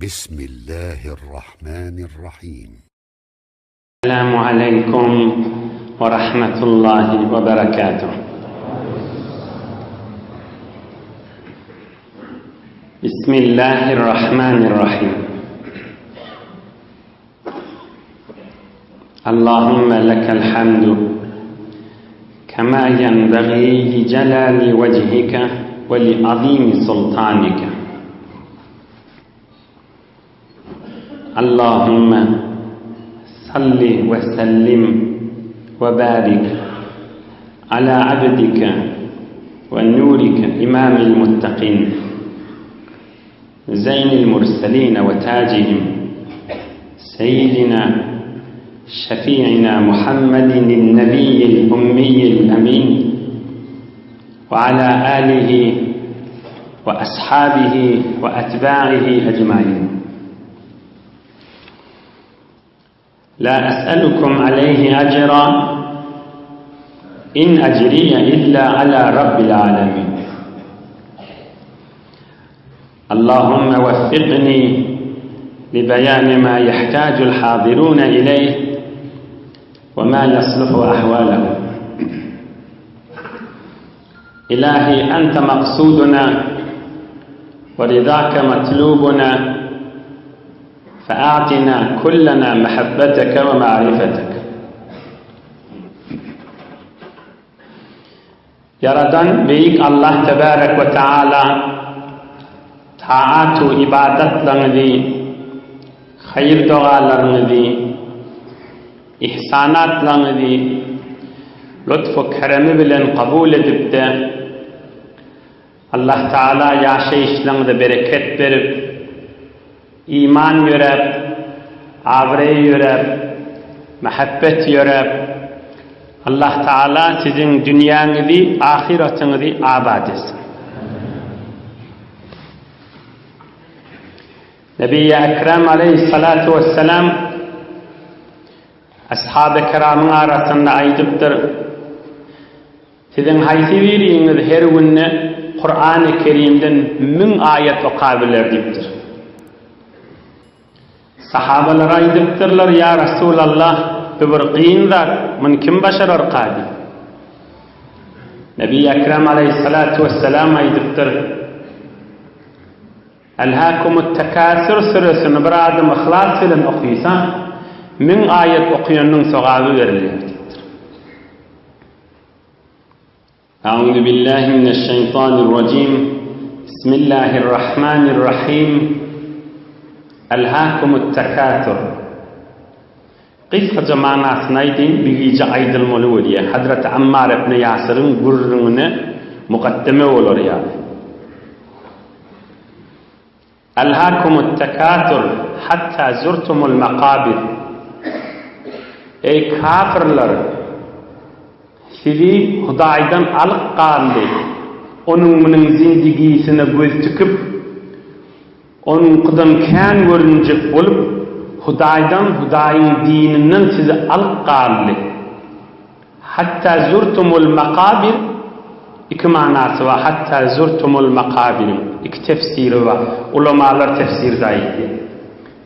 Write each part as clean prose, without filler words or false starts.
بسم الله الرحمن الرحيم. السلام عليكم ورحمة الله وبركاته. بسم الله الرحمن الرحيم. اللهم لك الحمد كما ينبغي لجلال وجهك ولعظيم سلطانك. اللهم صل وسلم وبارك على عبدك ونورك إمام المتقين زين المرسلين وتاجهم سيدنا شفيعنا محمد النبي الأمي الأمين وعلى آله وأصحابه وأتباعه أجمعين. لا أسألكم عليه أجرا إن أجري إلا على رب العالمين. اللهم وفقني لبيان ما يحتاج الحاضرون إليه وما يصلح أحوالهم. إلهي أنت مقصودنا ورضاك مطلوبنا، فأعطنا كلنا محبتك ومعرفتك. Yaradan büyük Allah Tebarek ve Teala taatu ibadetlerini, hayır dualarını, ihsanatlarını lütfu keremi bilen kabul edip de Allah Teala yaşayışlarında bereket verip iman yörep, avre yörep, muhabbet yörep, Allah Teala sizin dünyanızı, ahiretinizi abad etsin. Nebi-i Ekrem aleyhissalatu vesselam ashab-ı kiramın arasında aydıptır. Sizin haysi veriyiniz her günne Kur'an-ı Kerim'den 1000 ayet okabilir deyiptir. Sahabalar aydıptırlar, ya Resulallah, bir qiyin zat, mun kim başarar qadi? Nebi-i Ekrem aleyhissalatu vesselam aydıptır. Elhâkumut tekâsür suresini bir adım ihlas bilen okuysa 1000 ayet okuyanın sevabı verilir. Euzu billahi mineşşeytanirracim. Bismillahirrahmanirrahim. Elhâkumut tekâsür. Kısaca manasını aydım, bilgice aydılmalı oluyor. Hazreti Ammar ibn Yasir'in gurrunu mukaddeme olur yani. Elhâkumut tekâsür hatta zurtumul makabir. Ey kafirler! Sizi Hudaydan alıp kaldı. Onun zindigisine göz tıkıp, onun kıdam kân görünecek olup, Hudayın dininden sizi alıp kaldı. Hatta zurtumul makabir, iki manası var. Hatta zurtumul makabir, iki tefsiri var. Ulamalar tefsir zayıfı.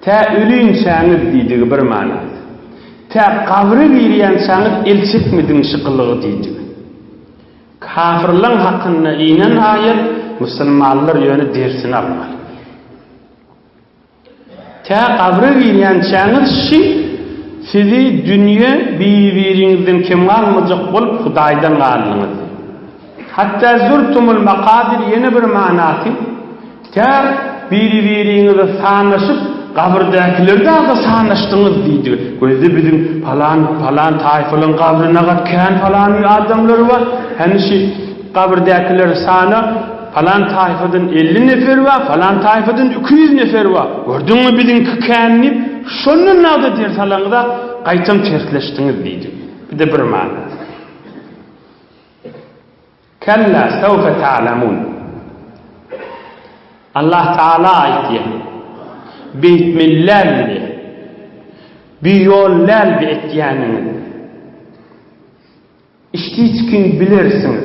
Ta ölüyün şanız dediği bir manası. Ta kavri veriyen şanız elçitmedin şıkılığı dediği. Kafirlan hakkında inen ayet, Müslümanlar yönü dersini almalı. Ta kavri veriyen şanız sizi dünya birinizden kim almayacak bulup Hudaydan alınız. Hatta zurtumul makadir yeni bir manası. Ta birinize sanaşıp kabirdekilerden de sanaştınız deydi. Gözde bizim falan tayfalın kabrine katken falan adamları var. Hani kabirdekiler sana falan tayfadan 50 nefer var, falan tayfadan 200 nefer var. Gördün mü bizim kendim? Şunun adı dersalanda kaytam tersleştiniz deydi. Bir de bir manası. Kalla sevfe ta'lamun. Allah Teala ayetiye bitmillerle bir yollarla ettiğiniz işte hiç kim bilirsiniz.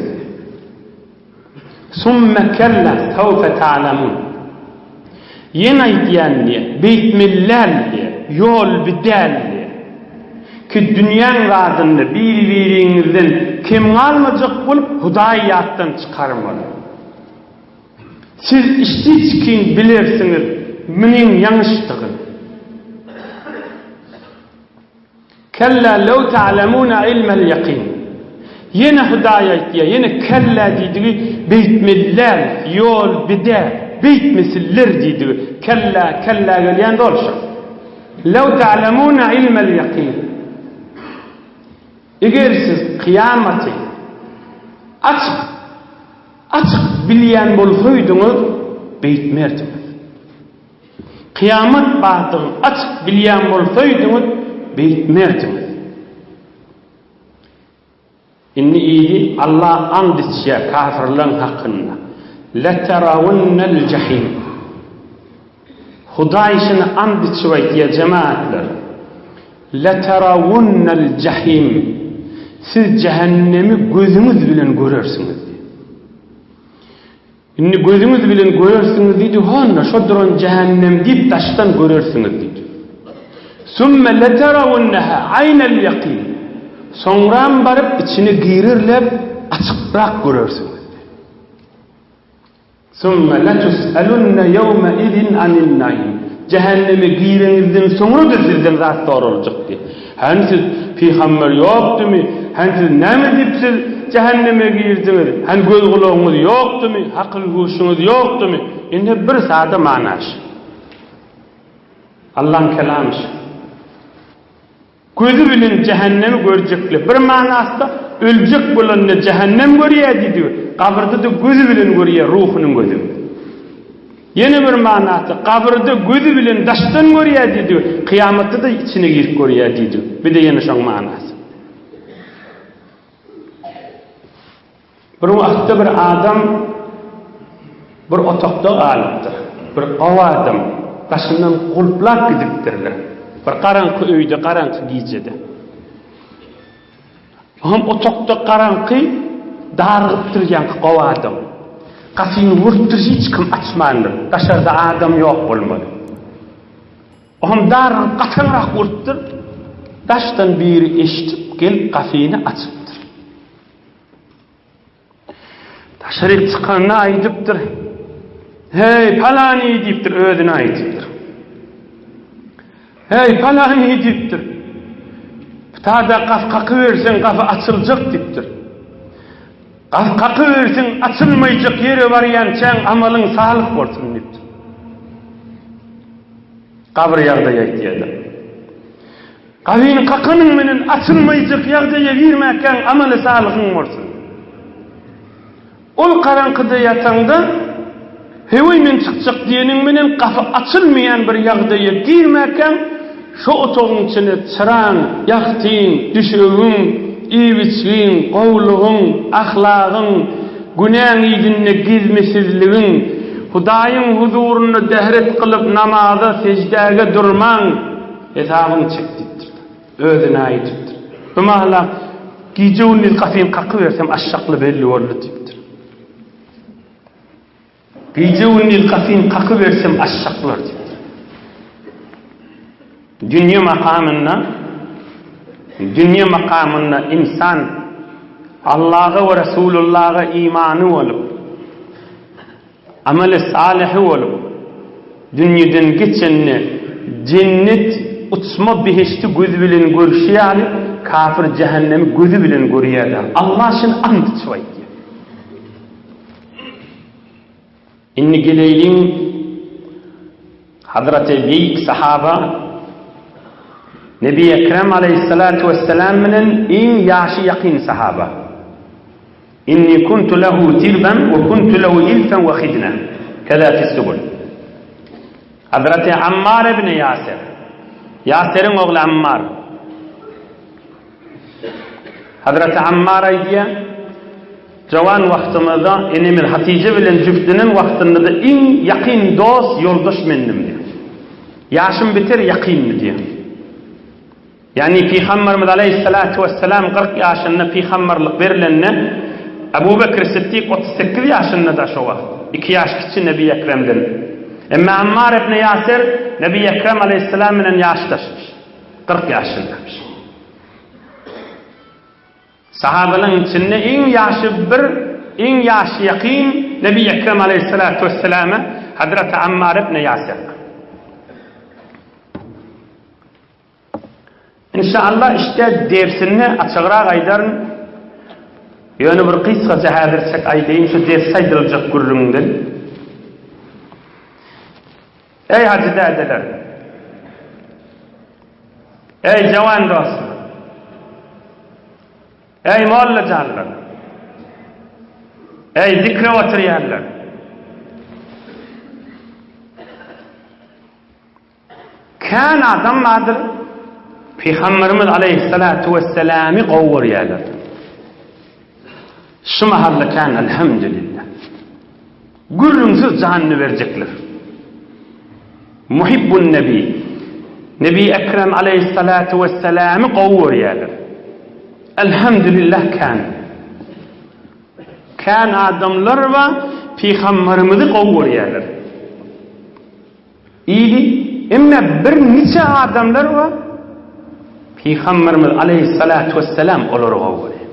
ثُمَّ كَلَّا سَوْفَ تَعْلَمُونَ Yen aytýandy, beytmillerdi, yol bideldi. Ki dünýäň gadyny bir-biriňizden kim almajak bolup Hudaý ýatdan çykarmaly. Siz işçikin bilersiňiz, meniň ýaňyşdygyny. Kella law ta'lamuna ilmel yaqin. Yine Hudaý aýtýar, yine kella diýdi, beytmiller, yol bidel, beytmesiller diýdi. Kella gelýän dolşa. Law ta'lamuna ilmel yaqin. Eger siz kıyamati açık bilýän bolsaýdyňyz beytmerdiňiz. Kıyamat batyny açık bilýän bolsaýdyňyz beytmerdiňiz. Inni iydi Allah and içýär kafirleň hakkynda. La tarawunnal jahim. Hudaý şunu and içip aýtýar jemaatler. La tarawunnal jahim. Siz cehennemi gözünüz bilen görürsünüz. Inni gözünüz bilen görürsünüz diýdi, "Honna şodron cehennem" diýip taşdan görürsünüz diýdi. Summa latarawunnaha aynal yaqin. Soňram baryp içini girirlep açyqrak görürsünüz. Summa latus'alunna yawma idin anil naim. Cehennemi girenizden soňra da sizden zat sorulacak diýdi. Hansiz peýgamber ýokdumy? Hansiz näme diýipsiz cehenneme girdiňiz? Han göz gulagyňyz ýokdumy? Hakyl huşuňyz ýokdumy? Indi bir sada manaş. Allah'ın kelamı. Gözü bilen cehennemi görjekli. Bir manasda öljek bolanny cehennem görýär diýdi. Kabrda da gözü bilen görýär ruhunyň gözü. Yeni bir manasda kabrda gözü bilen daşdan görýär diýdi. Kıyamatda da içine girip görýär diýdi. Bir de ýene şoň manasy. Bir wagtda bir adam bir otaqda galypdyr. Bir awa adam başından gulplap gidipdirler. Bir qaraňky öýde, qaraňky gijede. Hem otaqda qaraňky dargyp durýan awa adam. Qasyny wurtdyr hiç kim açmandy. Daşarda adam ýok bolmady. Hem dar qaçanrak wurtdyr. Daşdan biri eşitip gelip qasyny açypdyr. Daşary çykanyna aýdypdyr. Hey palany diýipdir, özüne aýdypdyr. Hey palany diýipdir. Tada gaf kakı versen gafı açıljak diýipdir. Gaf kakı versen açılmayacak yere barýan çäň amalyň salyk bolsun diýipdir. Kabr ýagdaý aýtýar. Gafyň kakanyň menen açılmayacak ýagdaýa girmäken amaly salygyň bolsun. Ol qaraňkyda ýataňda hewy men çykjak diýeniň menen gafy açylmaýan bir ýagdaýa girmäken şu otogyň içine çıran, ýaktyň, düşegin, iýbiçligiň, gowlugyň, ahlagyň, günäň ýigine gizmesizligin, Hudaýyň huzuryna dehret kılıp namaza, secdäge durmaň, hesabyny çekdirdir. Özüne aýdypdyr. Bu mahla gijewni qafyn qaqy bersem aşşakly belli boldy diýipdir. Gijewni qafyn qaqy bersem aşşakly diýipdir. Dünya makamına insan Allah'a ve Resulullah'a imanı olup ameli salihi olup dünyadan geçenini cennet uçma behişti gözü bilen görüşýär, kafir cehennemi gözü bilen görýär. Allah şun and içýär. Inni geleýin Hazreti Büyük Sahaba Nebi Ekrem aleyhissalatu vesselam menen en ýaşy yakin sahaba. İnni kuntu lehu tirban ve kuntu lehu ilfen ve khidna. Keda fi subul. Hazreti Ammar ibn Yasir. Yasir'in oğlu Ammar. Hazreti Ammar aýdýar, jawan wagtymyzda enimil Hatice bilen jüftiniň wagtynda da en yakin dost, ýoldaş mendim diýär. Ýaşym biter yakinmi diýär. Yani Peygamberimiz aleyhissalatu vesselam 40 yaşında peygamberlik berilenne Ebu Bekir Siddiq 38 yaşında da şu wagt. 2 yaş kiçi Nebi Ekrem'den. Emma Ammar ibn Yasir Nebi Ekrem aleyhisselam ile yaştaşmış. 40 yaşındaymış. Sahabenin içinde en yaşı yakin Nebi Ekrem aleyhissalatu vesselam'a Hazreti Ammar ibn Yasir. İnşallah işte dersini açıqraq aydarın yönü bir kısaca hadirsek aydayım şu ders aydırılacak gurrundan. Ey hacı dedeler, ey cavan dostlar, ey mollacanlar, ey zikre oturuyanlar, kan adam vardır Peygamberimiz aleyhissalatu vesselam'ı qovuryalar. Şu mahalla kan elhamdülillah. Gurrunsiz canını verecekler. Muhibbun Nebi. Nebi Ekrem aleyhissalatu vesselam'ı qovuryalar. Elhamdülillah kan. Kan adamlar ve Peygamberimizi qovuryalar. İyi. Ama bir neçe adamlar var Peygamberimiz aleyhissalatu vesselam olar qovuryalar.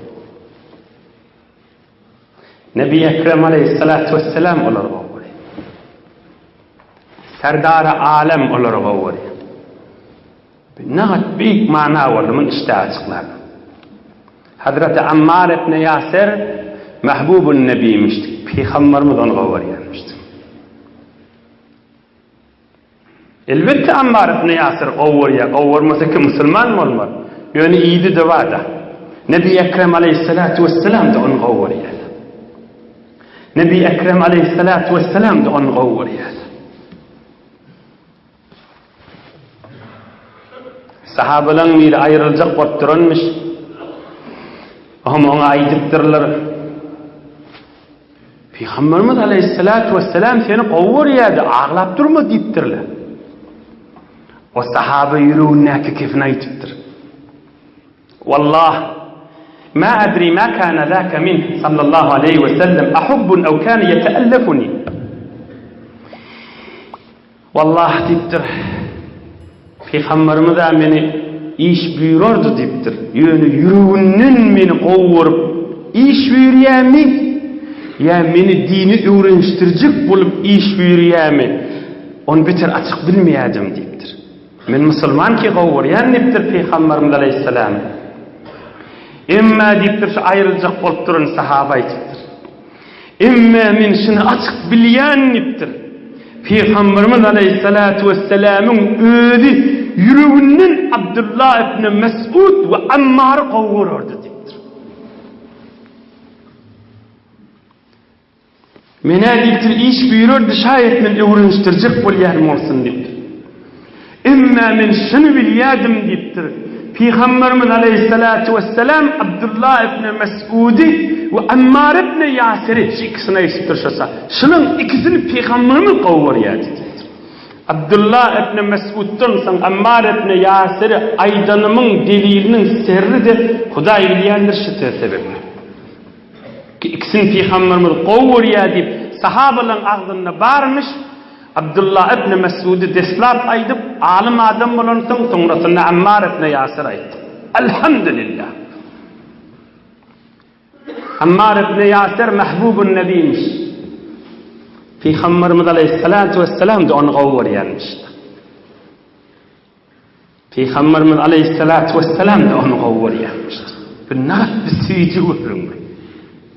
Nebi Ekrem aleyhissalatu vesselam olar qovuryalar. Serdar-ı alem olar qovuryalar. Nəhət büyük mana oldumun işte açıqlar. Hazreti Ammar ibn Yasir Mahbubun Nebiymiştik. Peygamberimiz onu qovuryamıştı. Elbette Ammar ibn Yasir qovurmasa ki Müslüman mı olmaz? Yani iyiydi de var da. Nebi Ekrem aleyhissalatu vesselam da onu qovuryalar. Nebi Ekrem aleyhissalatu vesselam da onu qovuryalar. Sahabaların bir ayrılacak otturunmuş. Ama ona aydıptırlar. Peygamberimiz aleyhissalatu vesselam seni qovuryadı, ağlap durma deyiptirler. O sahabe yürüğünneki kefine aydıptır. Wallah, ma adri ma kana zâke min sallallahu aleyhi ve sellem ahubbun ev kâne yeteellefuni. Wallah deyiptir. Peygamberimiz de beni iş buyururdu deyiptir. Yani yürüğünden beni qovurup iş buyuruyami ya beni dini öğreniştirecek bulup iş buyuruyami onu bitir açık bilmeyedim deyiptir. Men Müslüman ki qovuruyan deyiptir Peygamberimiz aleyhisselam. Emma deyiptir şu ayrılacak bolup durun sahaba deyiptir. Emma men şunu açık bilyen deyiptir. Peygamberimiz aleyhissalatu vesselam'ın özü yürüğünden Abdullah ibn Mes'ud ve Ammar'ı qovururdu deyiptir. Mena deyiptir iş buyururdu şayet men öğreniştirecek bolýanym olsun deyiptir. Emma men şunu bilýärdim deyiptir. Peygamberimiz aleyhissalatu vesselam Abdullah ibn Mes'ud'i ve Ammar ibn Yasir'i ikisini eşittirşasa şunun ikisini Peygamberimiz qovurýardy. Abdullah ibn Mes'ud'dan soň Ammar ibn Yasir'i aydanymyň deliliniň sirri de Hudaý bilýändir şu sebepli. Ki ikisini Peygamberimiz qovurýar diýip sahabaların agzynda barmış. Abdullah ibn Mes'ud'i deslap aydyp alim adam bolan soň soňrasynda Ammar ibn Yasir aýtdy. Elhamdülillah. Ammar ibn Yasir Mahbubun Nebiymiş. Peygamberimiz aleyhissalatu vesselam da onu qovurýarmışdy. Peygamberimiz aleyhissalatu vesselam da onu qovurýarmışdy. Bu näet bir süýjürlüň.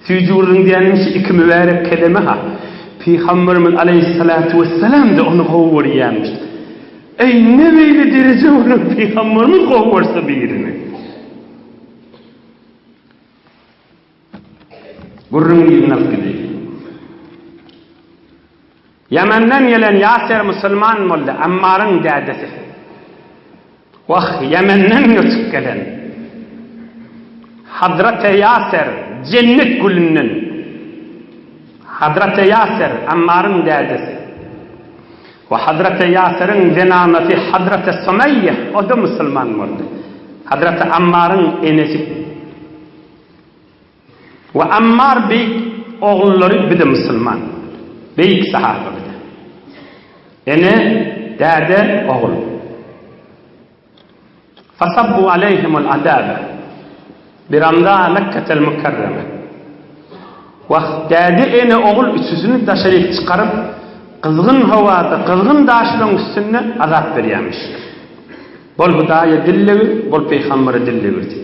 Süýjürlüň diýenmiş iki mübarek kelime ha. Peygamberimiz aleyhissalatu vesselam da onu qovurýarmışdy. Ey ne beýle derece onu Peygamberimiz qovursa birini. Gurrun ibn Qidi. Yemen'den gelen Yasir Müslüman molla Ammar'ın dədesi. Vah Yemen'den göçüp gelen Hazreti Yasir cennet gülünün Hazreti Yasir Ammar'ın dədesi. Ve Hazreti Yasir'in zenaneti Hazreti Sümeyye o da Müslüman molla. Hazreti Ammar'ın enesi. Ve Ammar beyik oğulları bir de Müslüman. Beyik sahabe. ene däde oğul. Fasabbu aleyhimul adabe. Bir anda Mekke'tel Mükerreme. Däde ene oğul üstüsünü daşaryp çıkarıp kızgın havada, kızgın daşylaryň üstüne azap berýärmiş. Bol Hudaýa dillebi, bol peýgamberi dillebirdi.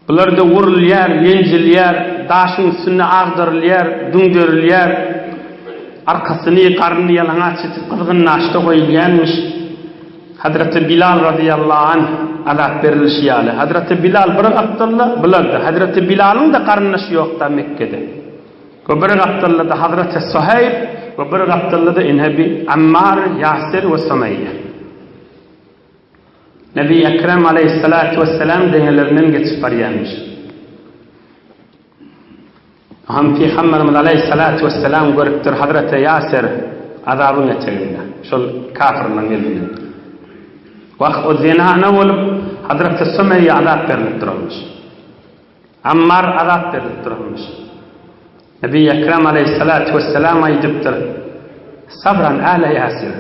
Bularda vurulýar, ýenjilýär, daşyň üstüne agdyrylýar, düňderilýär, arkasyny, garny ýalaňaç etip kızgın naşda goýulýarmış. Hazreti Bilal radıyallahu anh azap berilişýärli. Hazreti Bilal bir Abdullah bulardy. Hazreti Bilal'ın da garnaşy ýokda Mekke'de. Bir Abdullah'da Hazreti Suheyb ve bir Abdullah'da inhebi Ammar, Yasir ve Sumayya. Nebi Ekrem aleyhissalatu vesselam deňelerinden geçip barýarmış. Ham Peygamberimiz aleyhissalatu vesselam görüpdir Hazreti Yasir azabyň eteginde. Şol kafirlaryň elinde. Wagt o zinana bolup Hazreti Sumayya azap berilip durmuş. Ammar azap berilip durmuş. Nebi Ekrem aleyhissalatu vesselam aýdypdyr. Sabran ala Yasir.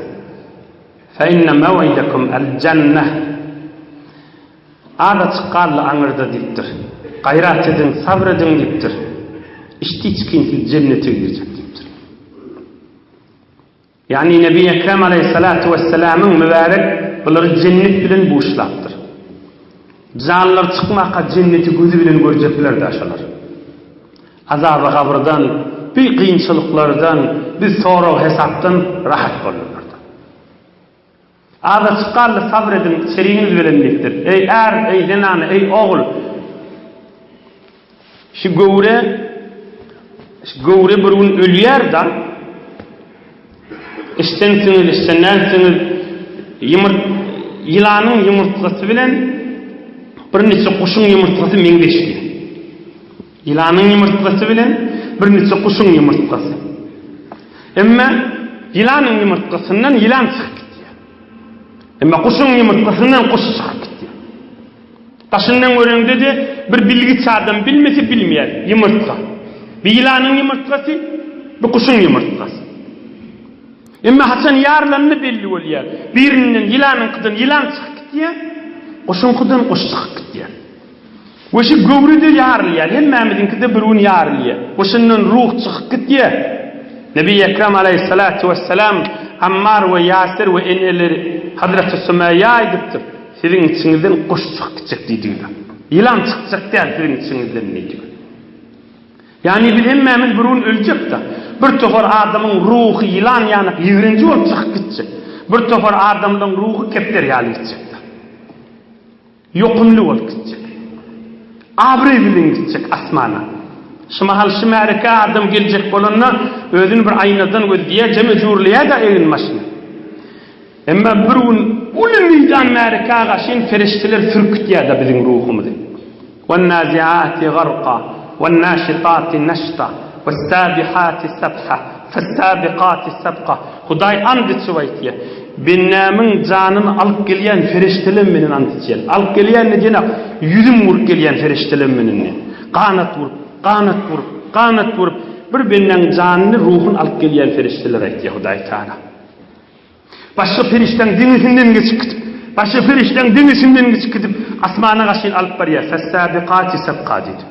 Fe inne mev'idekum el-cenneh. Ada çıkarlı aňyrda diýipdir. Gaýrat edin, sabr edin diýipdir. İşte içkinsiz cennete girecek diýipdir. Yani Nebi Ekrem aleyhissalatu vesselam'ın mübarek bular cennet bilen buşlapdyr. Canlar çıkmaka cenneti gözü bilen görjekler daşalar. Azabı kabrdan, bir kıyınçılıklardan, bir soru hesaptan rahat bolurlar. Ada çıkarlı sabredin, şeriğiniz bilenliktir. Ey er, ey zenanı, ey oğul. Şu gövre bir gün ölüyer da, iştensiniz, yılanın yumurtası bilen, bir neçe kuşun yumurtası meňdeşdi. Yılanın yumurtası bilen bir neçe kuşun yumurtası. Emma yılanın yumurtasından yılan çıkıp gitti. Emma kuşun yumurtasından kuş çıkıp gitti. Taşından öreňde de bir bilgiç adam bilmese bilmeýär yumurta. Bir yılanın yumurtası, bir kuşun yumurtası. Emma haçan ýarlanyny belli bolýar. Birinden yılanın kıdan yılan çıkıp gitti. Kuşun kıdan kuş çıkıp gitti. Oşu göwrüde ýarlýar, hemmemizinkide birun ýarlýar. Oşundan ruh çykyp gitýär. Nebi Ekrem aleyhissalatu vesselam Ammar we Yasir we eneleri Hazreti Sumayya aýdypdyr. Siziň içiňizden kuş çykyp gitjek diýdiler. Ýylan çykjak diýär siziň içiňizden diýdiler. Yani biz hemmemiz birun öljek da. Bir tofar adamyň ruhy ýylan ýanyp ýigrinji bolup çykyp gitjek. Bir tofar adamyň ruhy kepter ýaly gitjek. Ýokumly bolup gitjek. Abri bilen gitjek asmana. Şumahal şumarika adam geljek bolanna özüni bir aynadan gözdiýär, jeme jurlaýar da egin maşyna. Emma bir gün uly meydan marikaga şin ferişteler sürkütýär da biziň ruhumyzy. Wan nazi'ati gharqa, wan nashitati nashta, was sabihati sabha, fas sabiqati sabqa. Hudaý and içip aýtýar. Bennamin janyny alyp gelýän ferişteler menen and içýär. Alyp gelýän nedene yüzüm vurup gelýän ferişteler menen. Qanat vurup bir bennaň janyny ruhun alyp gelýän ferişteler aýtýar Hudaý Taala. Başga ferişteň deňizinden geçip gitip, başga ferişteň deňizinden geçip gitip asmana gaşyn alyp barýar. Fas-sabiqati sabqa diýdi.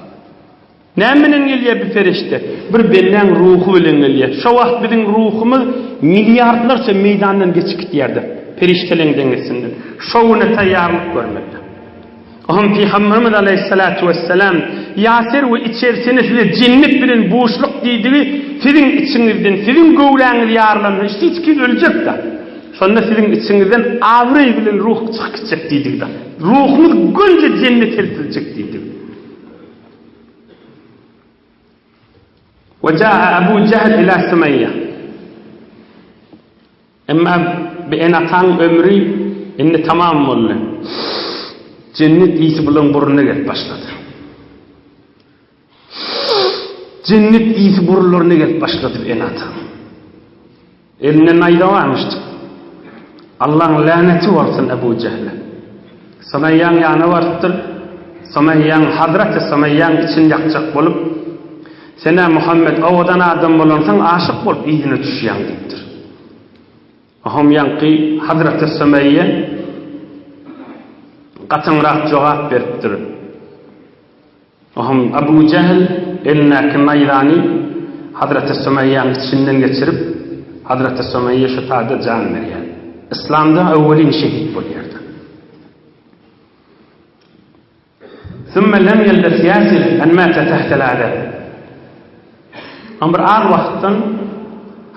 Nämenen gelýär bir ferişte? Bir bennaň ruhu bilen gelýär. Şo wagt biziň ruhumyz milliardlarça meydandan geçip gitýärdi. Ferişteleň deňizinden. Şowuna taýýarlyk görmekde. Aham Peygamberimiz aleyhissalatu vesselam Yasir we içerisine size cennet bilen boşluk diýdigi, siziň içiňizden, siziň göwräňiz ýarlanýar, hiç kim öljek da. Şonda siziň içiňizden awry bilen ruh çykyp gitjek diýdik da. Ruhumyz gönje cennet eltiljek diýdik. وجاء أبو جهل إلى سمية. أما بأن كان ömrü إن tamam oldu. Cennet iyisi bilen buruna gelip başladı. Cennet iyisi burunlarına gelip başladı en atan. Elinden aydavarmıştı. Allah'ın laneti varsın Ebu Cehil'e. Samayyan yanı vardır. Samayyan Hazreti Samayyan için yakacak bolup Sena Muhammed ovadan adam bolansan aşık bolup iyine düşýän diýipdir. Aham ýanky Hazrat Sumayya gatyňrak jogap beripdir. Aham Abu Jahl elnäki Nayrani Hazrat Sumayyany içinden geçirip Hazrat Sumayya şu taýda jan berýär. İslamda awwalin şehit bolýardy. ثم لم يلبث ياسر أن مات تحت العذاب. أمر آن وقتاً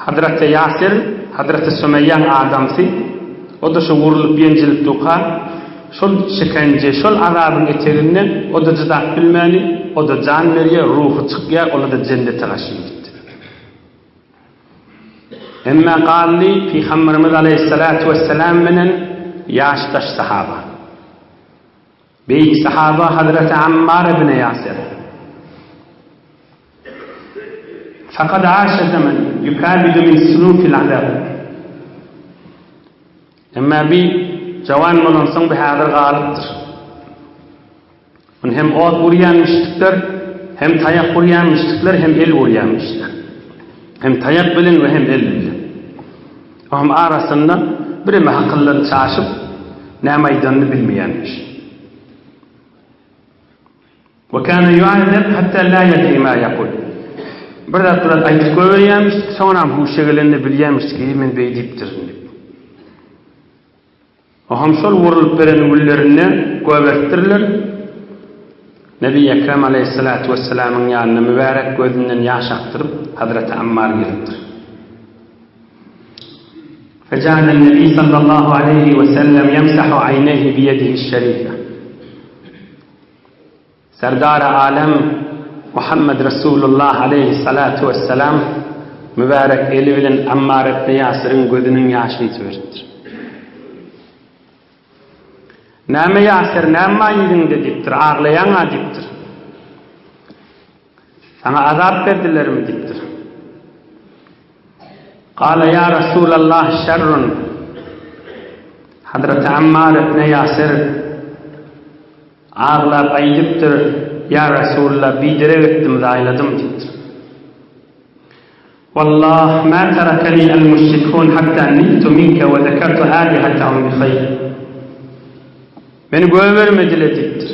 حضرت ياسر حضرت سميان آدمسي o da şu vurulup yenjilip duqa şol şikence şol azabın eterini o da jıdak bilmeni o da can veriyor ruhu çıkıyor o da cennete kaçıyor. Emma qalli fi Muhammed aleyhissalatu vesselam menen yaştaş sahaba. Beyik sahaba Hazreti Ammar ibn Yasir. Fakat عاش زمن يكابد من سنوف العذاب. Emma bir cavan bolansaň bir hadir galypdyr. Hem ot vurýanmyşdyklar, hem tayak vurýanmyşdyklar, hem el vurýanmyşlar. Hem tayak bilen we hem el bilen. Aham arasynda bir mahakyllan çaşyp, näme aýdanyny bilmeýänmiş. وكان يعذب حتى لا يدري ما يقول. Birden aýdyp goýýanmyş, soňra huşa gelenini bilýänmiş ki men beýdipdir. Aham şol wurulup beren güllerini göbertirler. Nebi Ekrem aleyhissalatu vesselam'ın ýanyna mübarek gözünden ýaş aktyryp Hazreti Ammar gelipdir. فجعل النبي صلى الله عليه وسلم يمسح عينيه بيده الشريفة. Serdar alem Muhammed Resulullah aleyhissalatu vesselam mübarek eli bilen Ammar ibn Yasir'in gözünün ýaşyny töwertdir. Näme Yasir, näme ýerinde dipdir, ağlayan dipdir. Sana azap berdilermi dipdir. Qala ya Resulallah şerrun. Hazreti Ammar ibn Yasir ağlap aýdypdyr, ya Resulullah bidire etdim, zayladım dipdir. Wallah ma tarakani al-mushrikun hatta niltu minka ve zekertu alihatahum bi khayr. Beni gövermediler dipdir.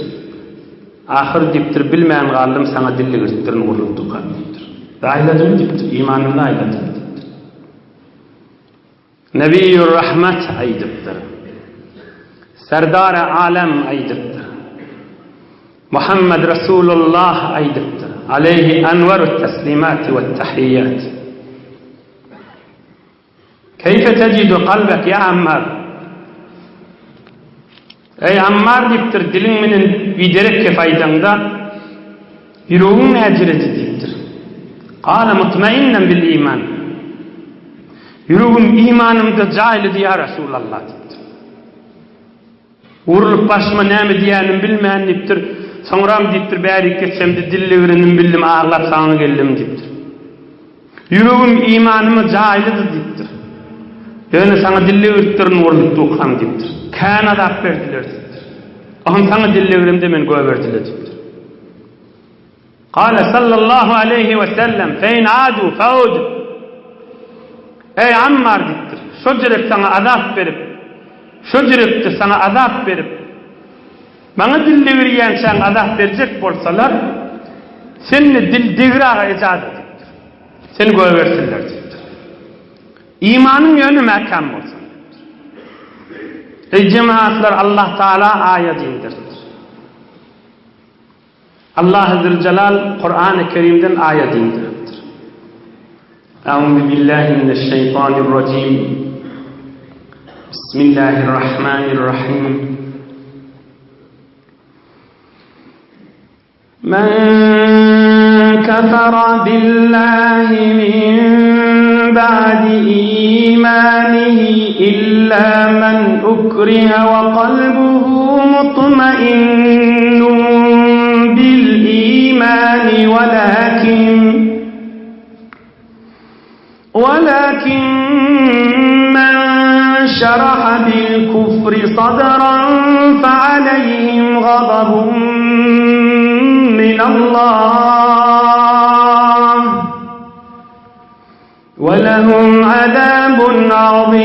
Ahir dipdir, bilmeyen galdım sana dilli gırttirin vuruldu dipdir. Zayladım dipdir, imanımla ayladım dipdir. Nebiyyur rahmet aydıptır. Serdar-ı alem aydıptır. Muhammed Resulullah aydıptır. Aleyhi enverut teslimati ve tahiyyat. Keyfe tecidu kalbek ya Ammar? Ey Ammar diptir, dilin menen biderek kefaydanda yüreğin necireti diptir. Qala mutmainnen bil iman. Yüreğim imanımda cahilidi ya Resulallah diptir. Urulup başıma näme diýänim bilmän diptir. Soňram diptir, bäri geçsemdi dille örenim bildim, ağlap saňa geldim diptir. Yüreğim imanımy cahilidi diptir. Yani sana dille örettirin urulup duqam diptir. Kanada berdiler diptir. Aham sana dille örerimde men göberdiler diptir. Qala sallallahu aleyhi ve sellem feyn adu faud. Ey Ammar diptir. Şu jirek sana azap berip, şu jirekde sana azap berip, bana dille öreýän sen azap berjek bolsalar, seni dil degraga ejazat diptir. Seni göbersinler diptir. İmanın yönü mekam bolsun. Ey cemaatler, Allah Teala ayet indirdi. Allah Azze Celal Kur'an-ı Kerim'den ayet indirdi. Euzu billahi mineşşeytanirracim. Bismillahirrahmanirrahim. Men kafara billahi min ba'di imanihi illa men ukriha ve kalbuhu mutmainnun bil imani walakin men şeraha bil kufri sadran fe aleyhim gadabun min Allah وَلَهُمْ عَذَابٌ عَظِيمٌ.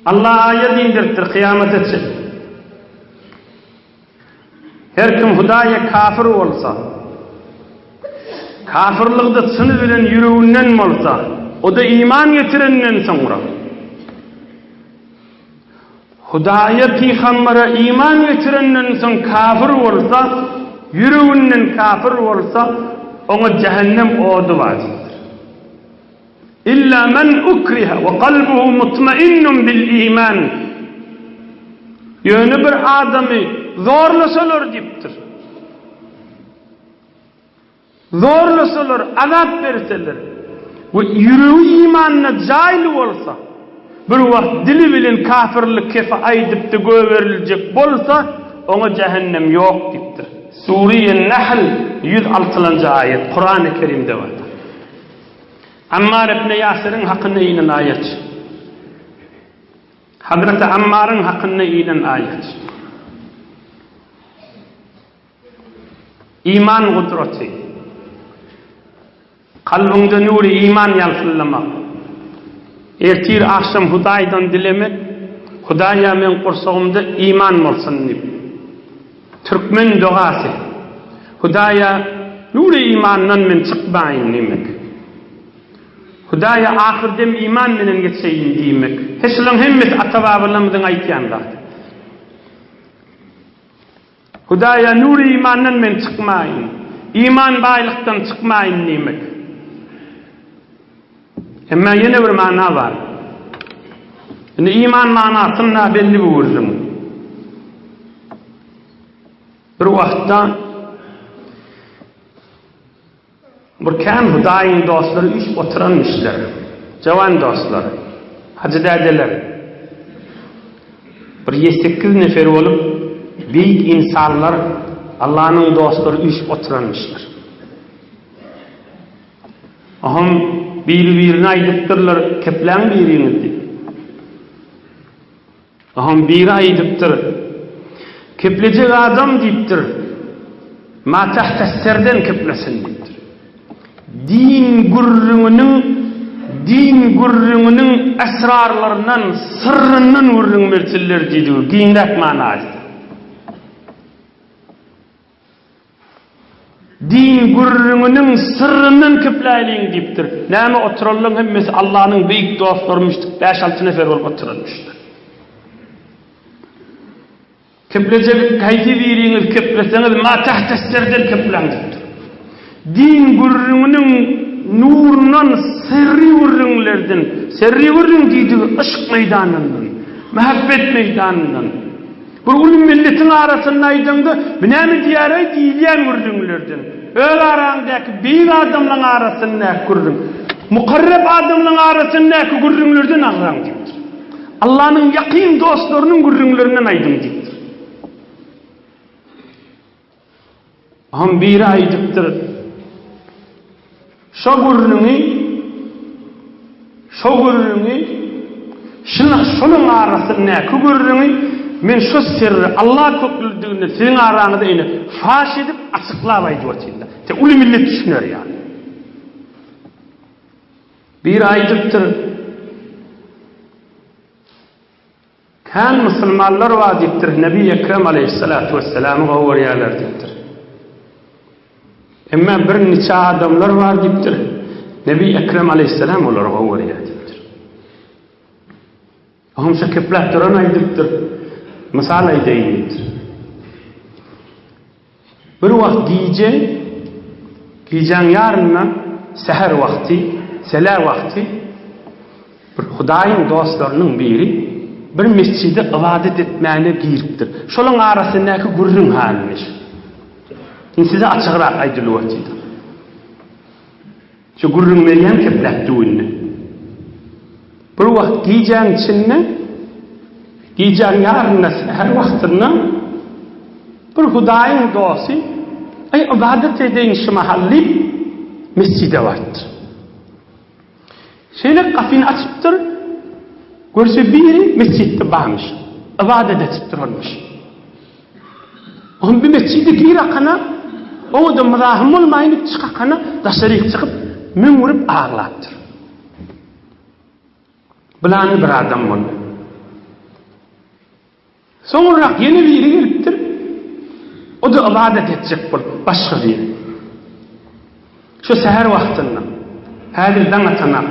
Allah ayet indirtir kıyamet etsin. Her kim Hudaya kafir olsa, kafirlikde sını bilen yürüğünden olsa, o da iman getirenden sonra, Hudaya Peygamber'e iman getirenden son kafir olsa, yürüğünden kafir olsa, ona cehennem odu vacibdir. İlla men ukriha ve kalbuhu mutmainnun bil iman. Yönü bir adamı zorlasalar deyiptir. Zorlasalar, azap verseler, ve yüreği imanına cahil olsa, bir vakit dili bilen kafirlik kefe aydip de göverilecek bolsa, ona cehennem yok deyiptir. Sure-i Nahl 106. ayet Kur'an-ı Kerim'de var. Ammar ibn Yasir'in hakkında inen ayet. Hazreti Ammar'ın hakkında inen ayet. İman kudreti. Kalbinde nuri iman yansılamak. Ertir akşam Hudaydan dilemek, Hudaya men kursağımda iman olsun deyip. Türkmen duası. Hudaya nuri imandan men çıkmayın demek. Hudaya ahirdem iman menen geçeyim demek. Heşlan hemmet atababalarımızın aytyanlar. Hudaya nuri imandan men çıkmayın. İman baylıktan çıkmayın demek. Ama yine bir mana var. Yani iman manasına belli vurdum. Bir vakta Burkan Huday'ın dostları üç oturanmışlar. Cavan dostlar. Hacı dedeler. Bir 7-8 nefer olup büyük insanlar Allah'ın dostları üç oturanmışlar. Aham birbirine aydıptırlar. Keplen biriniz deyip. Aham biri aydıptır. Keplecek adam deyiptir. Ma tahta serden keplesin deyiptir. Din gurrunun esrarlarından, sırrından vurrun mertiller deydi. Dindak manası. Din gurrunun sırrından keplayın deyiptir. Näme oturalım hemmesi Allah'ın büyük dostlarmıştık. 5-6 nefer olup oturulmuştur. Keplecek kayti biriniz kepleseniz ma tahta serden keplen deyiptir. Din gurrunun nurundan sirri vurrun deydi ışık meydanından, muhabbet meydanından. Bu ulum milletin arasında aydındı, binami diyaray diyen vurrunlardan. Öyle arandaki büyük adamların arasındaki gurrun, mukarreb adamların arasındaki gurrunlardan ağran deyiptir. Allah'ın yakın dostlarının gurrunlarından aydın deyiptir. Aham biri aydıptır. Şu gurrunu şunun arasında ku gurrunu men şu sirri Allah köklüdüğünde senin aranızda yine faş edip açıklamaydı vaçında. Te ulu millet düşünür yani. Bir aydıptır. Kan Müslümanlar vaciptir. Nebi Ekrem Aleyhissalatu Vesselam'ı gavuriyalar diptir. Ama bir neçe adamlar var diptir. Nebi Ekrem Aleyhisselam olar gavuriya diptir. Ahım şu keplah duran aydıptır. Misal aydayındır. Bir vakit giyeceğin yarına seher vakti, selah vakti bir Hudayın dostlarının biri bir mescide ibadet etmeyene giriptir. Şolun arasındaki gurrun haliniz. Size açıqraq aytılıwatdı. Şu gurrun Meryem keplatduğunu. Bir vakit giyeceğin içinde, giyeceğin yarına her vaktinde bir Hudayın dostu ibadet edin şu mahalli mescide vardır. Şöyle kapını açıptır, görse biri mescidde bağmış, ibadet etiptir olmuş. Onun bir mescide girer kana, o da mızahım olmayınıp çıkakana daşarık çıkıp men vurup ağlattır. Bulanı bir adam oldu. Sonra yeni biri geliptir. O da ibadet edecek bol. Başka biri. Şu seher vaktinde. Hadirden atana.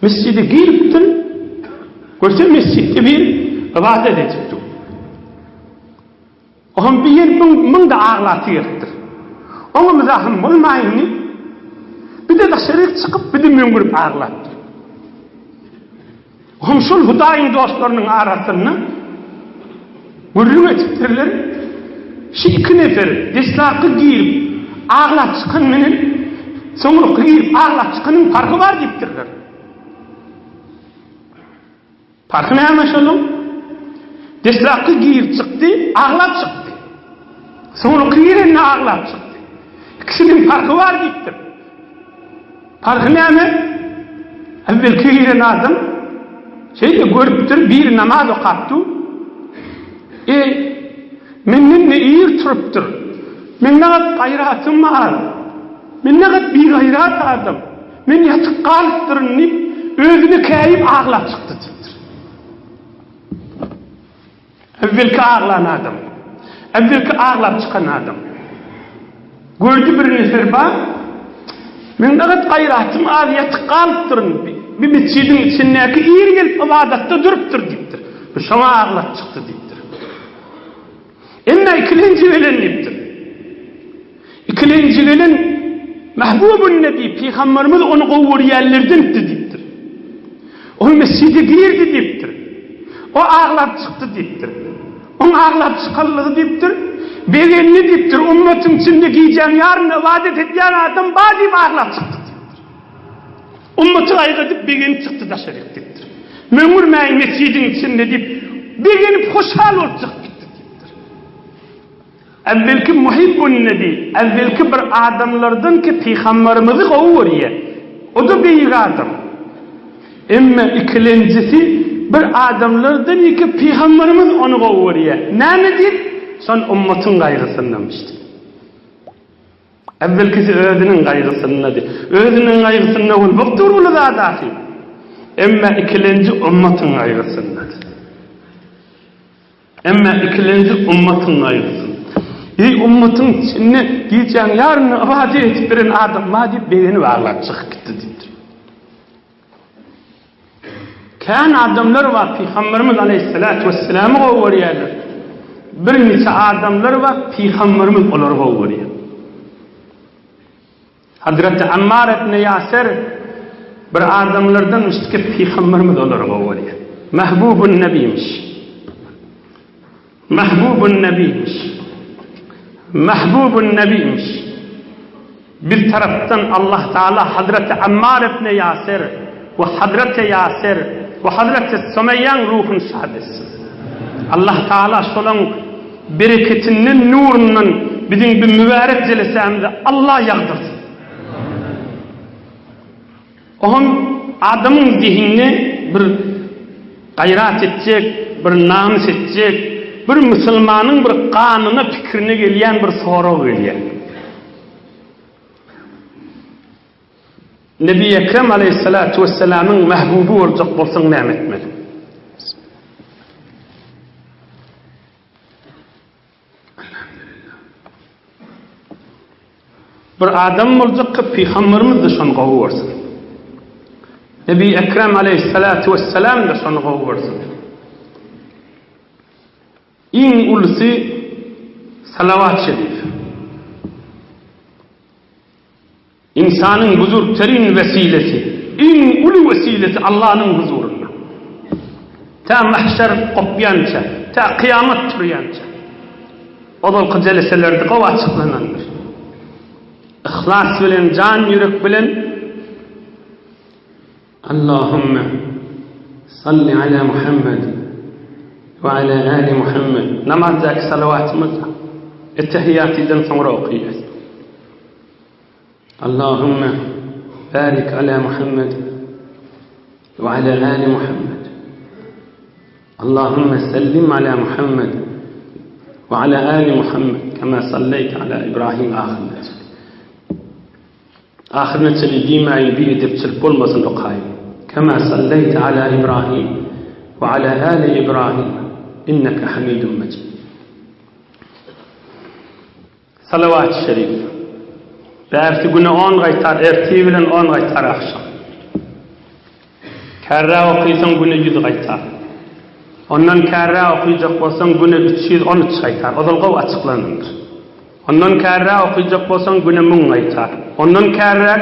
Mescide giriptir. Görse mescidde bir ibadet edecektir. Oğlum bir yer mın da ağlatı yerdir. Ona mızahım olmayını bir de dışarı çıkıp bir de müngürüp ağlattır. Oğlum şol Hudayın dostlarının arasını gürrüm etiptirler. Şu iki nefer deslakı giyip ağlat çıkan menen sonra giyip ağlat çıkanın farkı var deyiptirler. Farkı ne yapmış oğlum? Deslakı giyip çıktı, ağlat çıktı. Sonra giyip ağlat çıktı. İkisinin farkı var deyiptir. Farkı ne yapmış? Evvelki giren adam görüptür, bir namaz okaptı. Menden ne iyi turuptur. Men ne kadar gayratım var. Men ne kadar bir gayrat adam. Men yatıp kalıptır, özünü kayıp ağlap çıktı deyiptir. Evvelki ağlayan adam. Evvelki ağlap çıkan adam. Gördü bir nefer var. Men ne kadar gayratım var, yatıp kalıptır. Bir mescidin içindeki iyi gelip ibadette duruptur deyiptir. Şuna ağlap çıktı deyiptir. Emme ikilinci velen deyiptir. İkilinci velen Mahbubun Nebi, Peygamberimiz onu kovur yerlerden deyiptir. O mescide girdi deyiptir. O ağlap çıktı deyiptir. Onun ağlap çıkarlığı deyiptir. Begenli deyiptir. Ummetin içinde giyeceğim yarın ibadet ettiğin adam badip ağlap çıktı. Ümmeti aygıdıp begeni çıktı dışarı deyiptir. Mömürmeyin mescidin içinde deyip begenip hoşhal olup çıktı deyiptir. Evvelki muhibbun nebi, evvelki bir adamlardan ki Peygamberimizi kovuriye. O da büyük adam. Ama ikincisi bir adamlardan ki Peygamberimiz onu kovuriye. Ne nedir? Son ümmetin gayrısındanmıştır. Evvelkisi özünün gayrısındadır. Özünün gayrısında olmak durulu da dahil. Ama ikilinci ümmetin gayrısındadır. Ama ikilinci ümmetin gayrısındadır. Ümmetin içine giyeceğin yarın ibadet etip birin adam madem beğeni varlar çıkıp gitti deyiptir. Kan adamlar var Peygamberimiz Aleyhisselatü Vesselam'ı kovuriyorlar. Bir neçe adamlar var Peygamberimiz onları kovuriyor. Hazreti Ammar ibn Yasir bir adamlardan ki Peygamberimiz onları kovuriyor. Mahbubun Nebiymiş. Mahbubun Nebiymiş. Mahbubun Nebiymiş. Bir taraftan Allah Teala Hazreti Ammar ibn Yasir ve Hazreti Yasir ve Hazreti Sümeyye'nin ruhunu şad etsin. Allah Teala şolun bereketinin nurundan bizim bir mübarek celesemize Allah yağdırsın. Onun adamın zihnine bir gayrat edecek, bir namus edecek, bir Müslümanın bir kanına fikrine gelen bir soru geliyor. Nebi Ekrem Aleyhisselatü Vesselam'ın mahbubu olacak bolsun ne etmeli? Bir adam olacak ki Peygamberimiz de şunu kovursun. Nebi Ekrem Aleyhisselatü Vesselam da şunu kovursun. En ulusu salavat-ı şerif. İnsanın huzurterin vesilesi, en ulu vesilesi Allah'ın huzurunda. Ta mahşer kopyanca, ta kıyamet turuyanca. O da celeselerde kova açıklanandır. İhlas bilen, can yürek bilen Allahümme salli ala Muhammed ve ala ali Muhammed. Namazdaki salavatımızla ettehiyyatiden sonra okuyacağız. Allahümme barik ala Muhammed ve ala ali Muhammed. Allahümme sellim ala Muhammed وعلى آل محمد كما صليت على إبراهيم آخرنا تلي ديما يبيه دبتل بولمسن أقايم كما صليت على إبراهيم وعلى آل إبراهيم إنك حميد مجيد. صلوات الشريف بأرتي قلنا أون غيتار ارتي بلن أون غيتار أخشى كارا وقيسان قلنا يد غيتار ondan kärra okuyacak bolsaň güne 313 aytar. Odalga açyklandyr. Ondan kärra okuyacak bolsaň güne 1000 aytar. Ondan kärra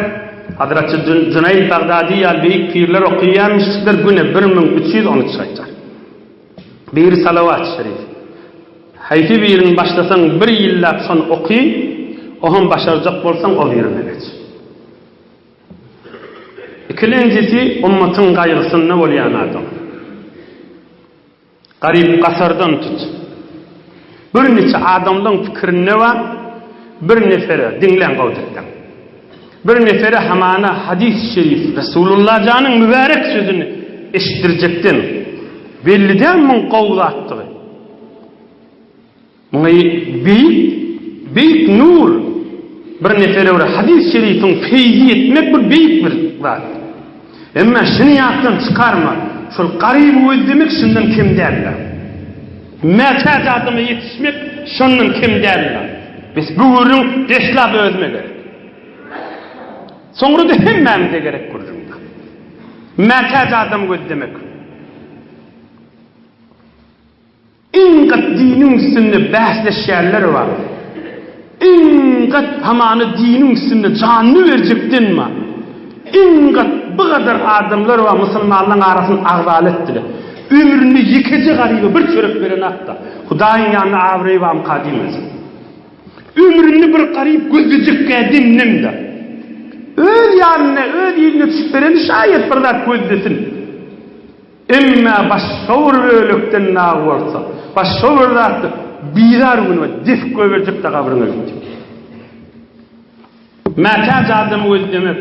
Hazrat Junayd Bagdadi ýa beýik pirler okuýanmyşdyr güne 1313 aytar. Bir salavat şerif. Haýsy birini başlasaň 1 ýyllap şonu oky, oňa başarjak bolsaň o birine geç. İkincisi ummatyň gaýgysyny bolýan adam. Garip kasardan tut. Bir neçe adamdan fikirine var, bir nefere dinlen gavdırdan. Bir nefere hamana hadis-i şerif, Resulullah canın mübarek sözünü eşittirecektin. Belliden min qavlu attığı. Büyük nur. Bir nefere var, hadis-i şerifin feyzi etmek bir büyük bir var. Ama şunu yaptın çıkarma. Şol garip öldürmek şundan kim derler? Mätäç adymy ýetişmek şondan kim derler? Biz bu ürün deşlap özmek gerek. Soňra da hemmämde gerek gurjunda. Mätäç adam öldürmek. İnqat dinin üstünde bahsleşýärler bar. İnqat hamany dinin üstünde canly berjekdin mi? İnqat bu kadar adamlar var Müslümanların arasını ağval ettiler. Ömrünü yıkıcı garibi bir çörek veren hatta. Hudaýyň ýanyna avrayvam kadimez. Ömrünü bir garip gözücükkä dinlemde. Öz ýanyna, öz ýeline düşüp bereni şaýat bir zat gözdesin. Emma başga bir ölükden nag bolsa, başga bir zatdy bizar güne dif göberjek de gabrına gitdi. Mätäç adam öldürmek.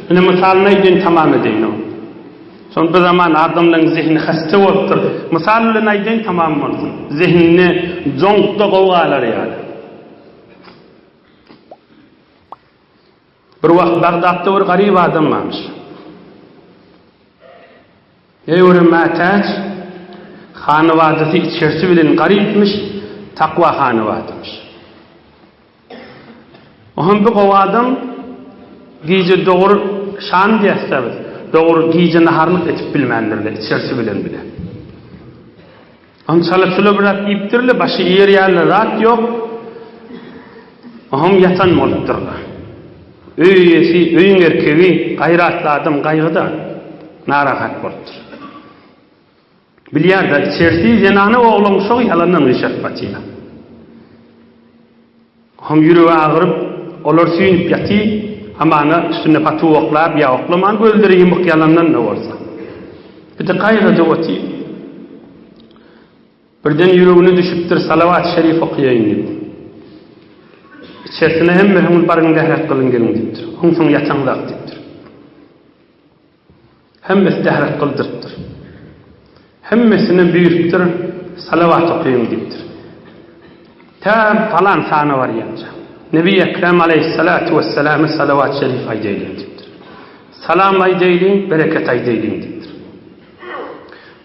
Bunu misalına edin tamam edin. Son bir zaman adamların zihni hasta olupdur. Misalına edin tamam olsun. Zihnini zonkda qowgalar yani. Bir wagt Bagdadda bir garip adam varmış. Öwre mätäç hanywadaty içerisi bilen garipmiş, takwa hanywadamış. Ohan bu adam giyce doğru şan diýäsler. Doğru giyce naharlyk etip bilmändirler, içerisi bilen bile. Ançaly şöyle bir rat ýipdirler, başy ýer ýaly rat ýok. Ohan ýatan bolupdurlar. Öýüň erkegi, gaýratly adam gaýgyda narahat bolupdur. Bilýär-de içerisi zenany oglum şo ýalandan ýaşap batýar. Ohan ýüregi agyryp, olar süýnüp ýaty. Amana üstüne patu oklap ya oklaman öldürü yumuk yalandan ne olsa. Bir de kaygıda oti. Birden yüreğine düşüptür salavat-ı şerif okuyayım dedi. İçerisine hem barın dehret kılın gelin diptir. Onun son yatanlaq diptir. Hemmesi dehret kıldırıptır. Hemmesine büyüktür salavat okuyayım diptir. Tam falan sana var yanca. Nebi Ekrem aleyhissalatu vesselam'ı salavat-ı şerif aydeylin diptir. Salam aydeylin, bereket aydeylin diptir.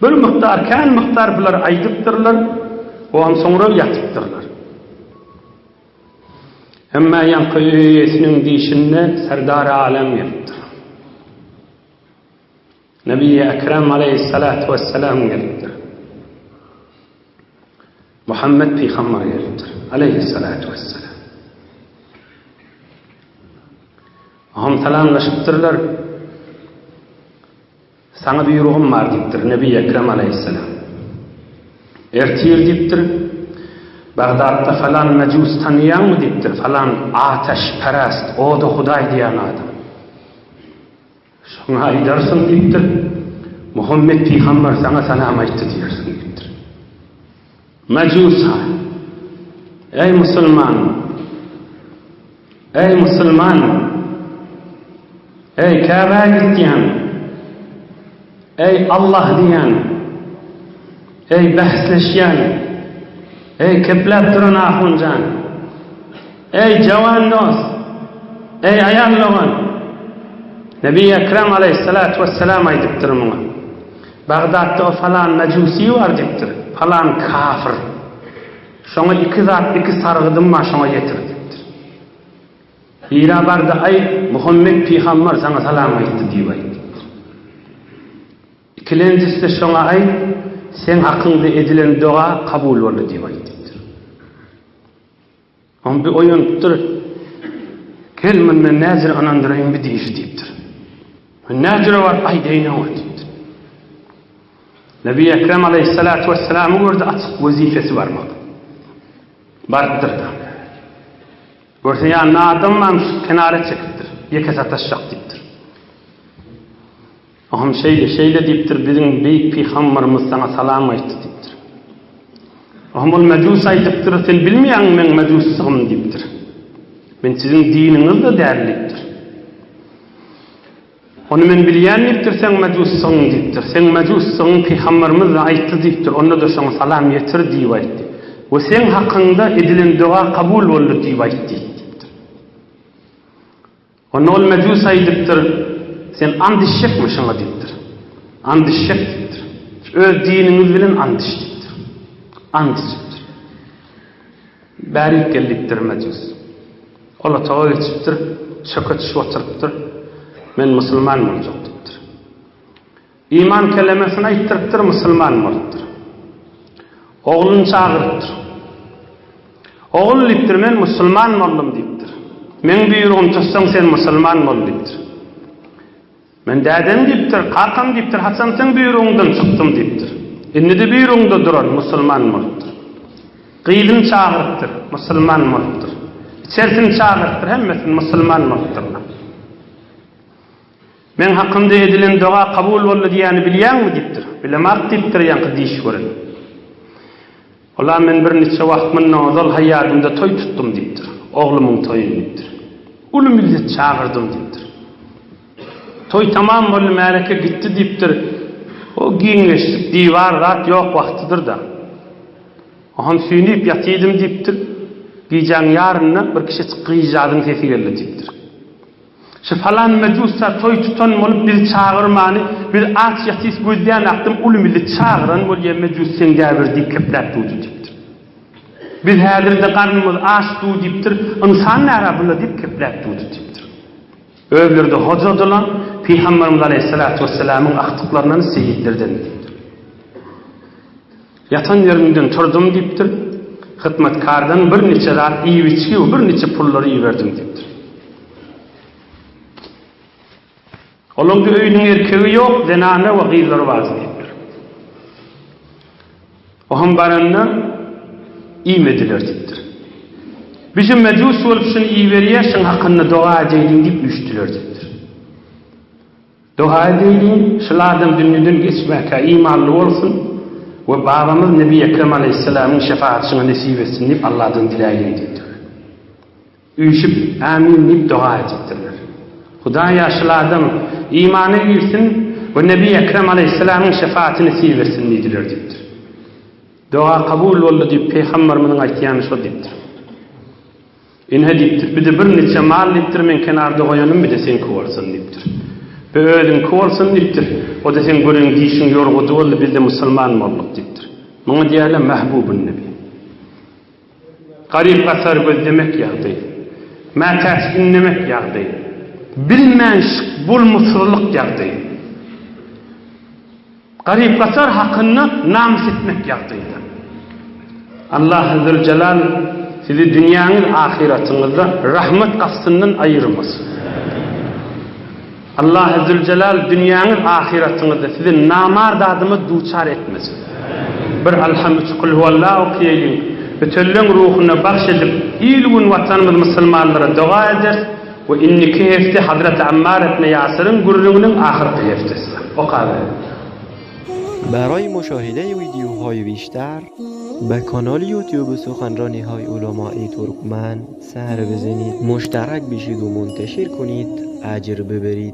Bir miqdar, kan miqdar bular aydıptırlar, o an sonra yatıptırlar. Emma yankı üyesinin dişinde serdar-ı alem yaptır. Nebi Ekrem aleyhissalatu vesselam yaptır. Muhammed Peygamber yaptır. Aleyhissalatu vesselam. Aham salamlaşıptırlar. Sana bir ruhum var diptir Nebi Ekrem aleyhisselam. Ertir diptir. Bagdad'da falan mecus tanıyan mı diptir? Falan ateş perast, o da Huday diyen adam. Şuna aydarsın diptir. Muhammed Peygamber sana salam ayttı diyorsun diptir. Mecus ha. Ey Müslüman. Ey Müslüman. Ey Kabe'ye gittiyen. Ey Allah diyen, ey bahsleşyen, Ey keplep durun ahuncan. Ey cavan nos. Ey ayarlagan. Nebi Ekrem aleyhissalatu vesselam aydıptır buna. Bağdat'ta o falan mecusi var diptir. Falan kafir. Şoňa iki zat iki sargıdym ma şoňa getirdipdir. Ira barda ay Muhammed Peygamber sana salam aýtdy diýip aýtdypdyr. İkilenjisi şoňa ay sen hakkında edilen dua kabul boldy diýip aýtdypdyr. On bir oýunypdyr. Kelmen men näzir anandyraýyn bir diýişi diýipdir. Näzir var ay deýne diýipdir. Nebi Ekrem aleyhissalatu vesselam gördi açyk wazifesi barmak. Barıttırdı. Görse ya nadımam kenara çekiptir. Yekes ataşacak deyiptir. Ahım şeyle deyiptir. Bizim beyik peygamberimiz sana salam aytdı deyiptir. Ahım ol mecus aytıptır. Sen bilmeyen men mecusum deyiptir. Ben sizin dininiz de değerlidir. Onu men bilyen deyiptir. Sen mecussun deyiptir. Sen mecussun peygamberimiz aytdı deyiptir. Onda da sana salam yetir deyip aytdı. Ve sen hakkında edilen dua kabul oldu diye aytdı. Onu ol mecus aydıptır. Sen andişek mışına deyiptir. Andişek deyiptir. Öz dininiz bilen andiş deyiptir. Andişektir. Bärik geldiptir mecus. Ola tawa geçiptir. Şököt şu oturuptir. Men musulman boljak deyiptir. İman kelimesini aytdyrypdyr, musulman bolupdyr. Oğlunu çağırıptır. Oğul deyiptir, men musulman boldum deyiptir. Men buyruğum tutsaň sen musulman bol deyiptir. Men dädem deyiptir, kakam deyiptir, haçan sen buyruğundan çykdym deyiptir. Indi de buyruğunda durar, musulman bolupdyr. Gydyn çağırıptır, musulman bolupdyr. İçerisini çağırıptır, hemmesini musulman bolupdyrlar. Men hakkında edilen dua kabul boldy diýäni bilýärmi deyiptir. Bilemek deyiptir, ýa-da diş görün. Ola men bir neçe wagt mundan ozal hayatımda toy tuttum deyipdir. Oğlumun toyunu deyipdir. Ulu millet çağırdım deyipdir. Toy tamam bolu märeke gitti deyipdir. O giňeşlik diývar zat ýok wagtydyr da. Aham süýnüp ýatydım deyipdir. Giýjan ýaryna bir kişi gyýjadyň sesi geldi deyipdir. Şu falan mecusa toy tutan bolup bir çağırmany, bir aç ýatys gözden aktym ulu millet çağıran bolýa mecus sen däbir diýip keplep durdy deyipdir. Biz häzirde garnymyz açdy deyipdir. Insan nära bula diýip keplep durdy deyipdir. Öwlerde hojadylan Peygamberimiz aleyhissalatu vesselamyň aktyklarynyň seyitlerden deyipdir. Yatan yerimden turdum deyipdir. Hyzmatkardan bir neçe zat iýip içki we bir neçe pullary iýerdim deyipdir. Olumlu öýüniň erkegi ýok, zenana we gyzlar bazy deyipdir. Oham baranda iýmediler deyipdir. Bizim mecus bolup şunu iýberýär, şoň hakynda dua edeýin diýip üçdiler deyipdir. Dua edeýin, şulardan dünýeden geçmäke imanly bolsun we babamyz Nebi Ekrem aleyhissalamyň şefaatçyny nesip etsin diýip Allahdan diläýin deyipdir. Üçüp amin diýip dua edipdirler. Hudaý şulardan imany girsin we Nebi Ekrem aleyhissalamyň şefaatini nesip etsin diýdiler deyipdir. Dua kabul boldy diýip Peygamberimiň aýtýany şo deyipdir. Inhe deyipdir. Bir de bir neçe mal deyipdir, men kenarda goýanym, bir de sen kowarsan deyipdir. Bir öýdüň kowarsan deyipdir. O da sen gören diýişiň ýorgudy boldy, biz de musulman boldyk deyipdir. Muňa diýerler mahbubun nebi. Garip basar gözlemek ýagdaý. Mätäç dinlemek ýagdaý. Bilmänşik bulmusyrlyk ýagdaý. Garip basar hakyny namys etmek ýagdaýda. Allah Azze Celal sizi dünyanın ahiretinize rahmet kastından ayırmasın. Allah Azze Celal dünyanın ahiretinize sizi namard adımı duçar etmesin. Bir alhamdülillah kul huvallahu okuyayım. Bütünlüğün ruhuna bahşedip ilgun vatanımız Müslümanlara dua eder ve inniki hefti Hazreti Ammar ibn Yasir'in gurrunun ahireti heftesi. O kadar. برای مشاهده ویدیوهای بیشتر به کانال یوتیوب سخنرانی های علمای ترکمن سر بزنید، مشترک بشید و منتشر کنید، اجر ببرید.